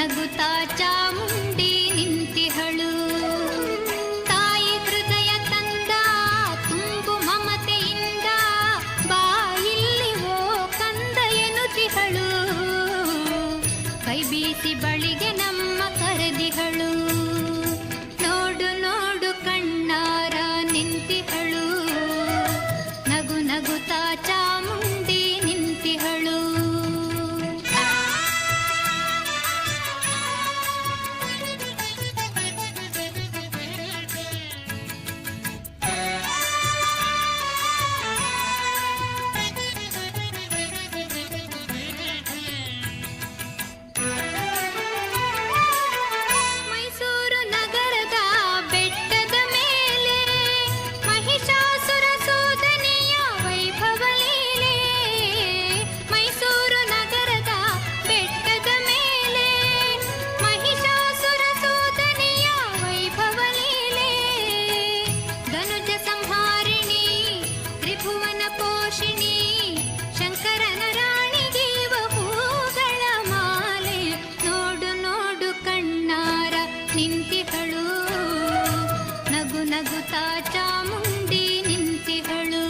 ನಗುತ್ತಾ ಚಾಮುಂಡಿ ನಿಂತಿಹಳು. ತಾಯಿ ಹೃದಯ ತಂದ ತುಂಬು ಮಮತೆಯಿಂದ ಬಾ ಇಲ್ಲಿ ಓ ಕಂದ ಎನ್ನುತ್ತಿಹಳು. ಕೈ ಬೀಸಿ ಬಳಿಗೆ ನಮ್ಮ ಕರೆದಿಹಳು. ನೋಡು ನೋಡು ಕಣ್ಣಾರ ನಿಂತಿಹಳು. ನಗು ನಗುತ್ತಾ ಚಾಮುಂಡಿ ನಿಂತಿಹಳು. ನಗುತ್ತಾ ಚಾಮುಂಡಿ ನಿಂತಿಹಳು.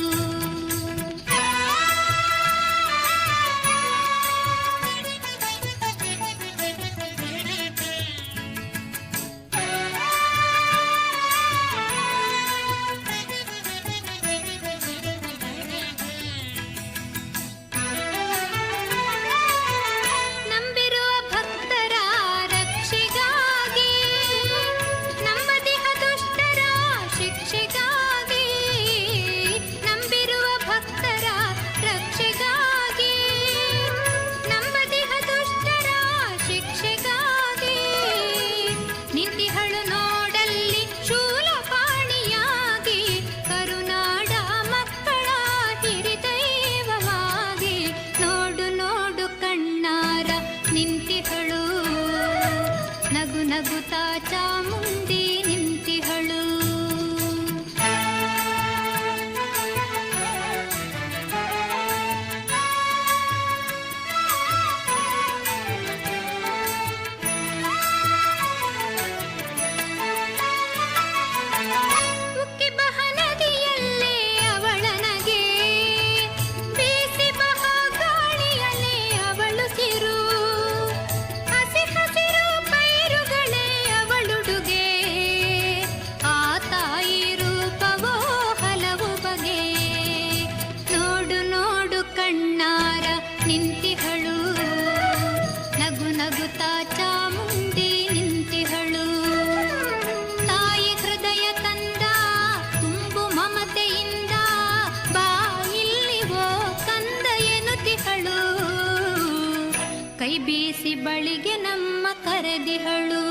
ನಂಬಿರುವ ಭಕ್ತರ ರಕ್ಷೆಗಾಗಿ ನಂಬದಿಹ ದುಷ್ಟರ ಶಿಕ್ಷೆಗಾಗಿ. ನಂಬಿರುವ ಭಕ್ತರ ರಕ್ಷೆಗಾಗಿ ನಂಬದಿಹ ದುಷ್ಟರ ಶಿಕ್ಷೆಗಾಗಿ. ನಿಂತಿಹಳು ನೋಡಲ್ಲಿ ಶೂಲಪಾಣಿಯಾಗಿ ಕರುನಾಡ ಮಕ್ಕಳ ಹಿರಿದೈವವಾಗಿ. ನೋಡು ನೋಡು ಕಣ್ಣಾರ ನಿಂತಿಹಳು. ನಗು ನಗುತ್ತಾ ಚಾಮುಂಡಿ ನಿಂತಿಹಳು. ಉಕ್ಕಿ ಬಹ ನದಿಯಲ್ಲೇ ಅವಳನಗೆ ಬೀಸಿ ಬಹ ಗಾಳಿಯಲ್ಲೇ ಅವಳು ಸಿರು. ಹಸಿ ಹಸಿರು ಪೈರುಗಳೇ ಅವಳುಡುಗೆ. ಆ ತಾಯಿ ರೂಪವೋ ಹಲವು ಬಗೆ. ನೋಡು ನೋಡು ಕಣ್ಣಾರ ನಿಂತಿಹಳು. ನಗು ನಗುತ್ತಾ ಚಾಮುಂಡಿ ನಿಂತಿಹಳು. ತಾಯಿ ಹೃದಯ ತಂದ ತುಂಬು ಮಮತೆಯಿಂದ ಬಾ ಇಲ್ಲಿ ಓ ಕಂದ ಎನ್ನುತ್ತಿಹಳು. ಕೈ ಬೀಸಿ ಬಳಿಗೆ ನಮ್ಮ ಕರೆದಿಹಳು.